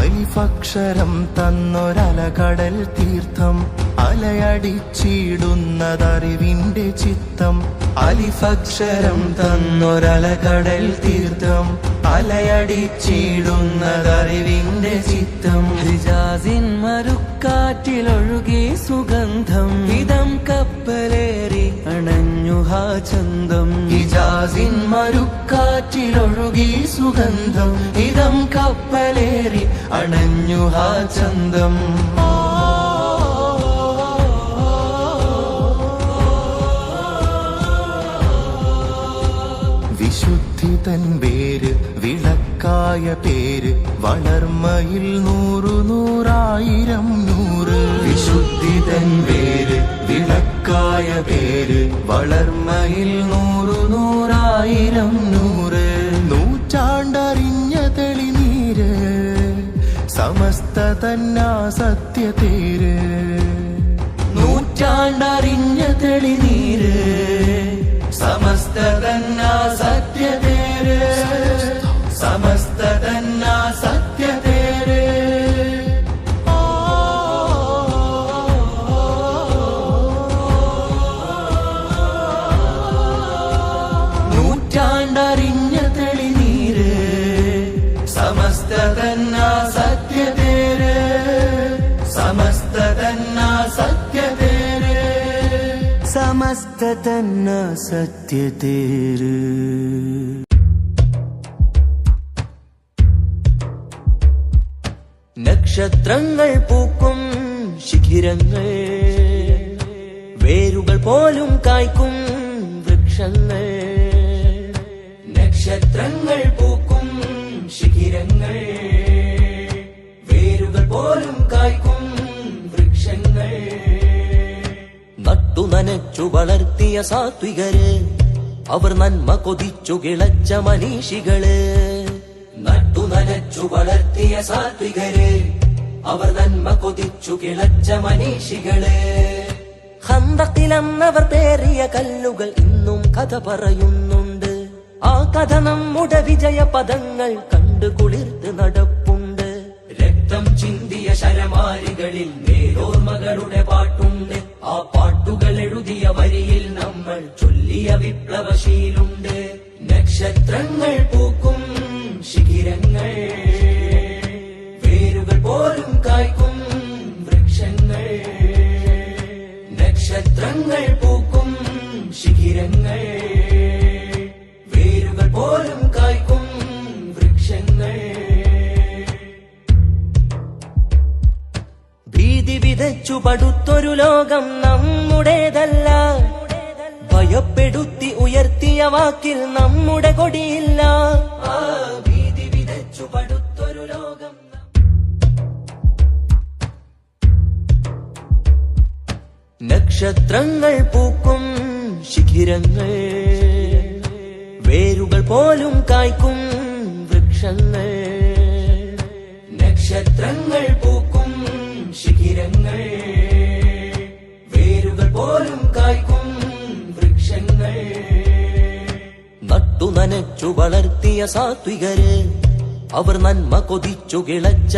അലിഫക്ഷരം തന്നൊരലകടൽ തീർത്ഥം അലയടിച്ചിടുന്നതറിവിന്റെ ചിത്തം. അലിഫക്ഷരം തന്നൊരലകടൽ തീർത്ഥം അലയടിച്ചിടുന്നതറിവിന്റെ ചിത്തം. ഹിജാസിൻ മരുക്കാറ്റിലൊഴുകി സുഗന്ധം ഇതം കപ്പലേറി അണഞ്ഞു ഹാ ചന്തം. ഹിജാസിൻ മരുക്കാറ്റിലൊഴുകി സുഗന്ധം ഇതം കപ്പലേറി അണഞ്ഞു ഹാ ചന്തം. വിശുദ്ധി തൻ പേര് വിളക്കായ പേര് വളർമയിൽ 100 100,000 100. വിശുദ്ധി തൻ പേര് വിളക്കായ പേര് വളർമയിൽ 100 100,000 100. നൂറ്റാണ്ടറിഞ്ഞ തെളിനീര് സമസ്ത തന്നാ സത്യതേര്. നൂറ്റാണ്ടറിഞ്ഞ തെളിനീര് സമസ്ത തന്നാ സത്യതേര്. സമസ്ത തന്നാ സത്യതേര്. നൂറ്റാണ്ടറിഞ്ഞ തെളിനീര് സമസ്ത തന്നാ സത്യതേര്. സമസ്ത തന്നാ സത്യതേര്. സമസ്ത തന്നാ സത്യതേര്. നക്ഷത്രങ്ങൾ പൂക്കും ശിഖിരങ്ങൾ വേരുകൾ പോലും കായ്ക്കും വൃക്ഷങ്ങൾ. നക്ഷത്രങ്ങൾ പൂക്കും ശിഖിരങ്ങൾ വേരുകൾ പോലും കായ്ക്കും വൃക്ഷങ്ങൾ. നട്ടു നനച്ചു വളർത്തിയ സാത്വികര് അവർ നന്മ കൊതിച്ചു കിളച്ച മനീഷികള്. നട്ടു നനച്ചു വളർത്തിയ സാത്വികര് അവർ നന്മ കൊതിച്ചു കിളച്ച മനീഷികള്. ഖന്തഖിലന്നവർ പേറിയ കല്ലുകൾ ഇന്നും കഥ പറയുന്നുണ്ട്. ആ കഥ നമ്മുടെ വിജയ പദങ്ങൾ കണ്ടു കുളിർത്ത് നടപ്പുണ്ട്. രക്തം ചിന്തിയ ശരമാരികളിൽ നേരോർമകളുടെ പാട്ടുണ്ട്. ആ പാട്ടുകൾ എഴുതിയ വരിയിൽ നമ്മൾ ചൊല്ലിയ വിപ്ലവശീലുണ്ട്. നക്ഷത്രങ്ങൾ പൂക്കും ശിഖിരങ്ങൾ വേരുകൾ പോലും കായ്ക്കും വൃക്ഷങ്ങൾ. നക്ഷത്രങ്ങൾ പൂക്കും ശിഖിരങ്ങൾ വേരുകൾ പോലും കായ്ക്കും വൃക്ഷങ്ങൾ. ഭീതി വിതച്ചു പടുത്തൊരു ലോകം നമ്മുടേതല്ല. ഭയപ്പെടുത്തി ഉയർത്തിയ വാക്കിൽ നമ്മുടെ കൊടിയില്ല. ഭീതി വിതച്ചു പടുത്തൊരു ലോകം. നക്ഷത്രങ്ങൾ പൂക്കും ശിഖിരങ്ങൾ വേരുകൾ പോലും കായ്ക്കും വൃക്ഷങ്ങൾ. നക്ഷത്രങ്ങൾ പൂക്കും ശിഖിരങ്ങൾ വേരുകൾ പോലും കായ്ക്കും വൃക്ഷങ്ങൾ. നട്ടു നനച്ചു വളർത്തിയ സാത്വികര് അവർ നന്മ കൊതിച്ചു കിളച്ച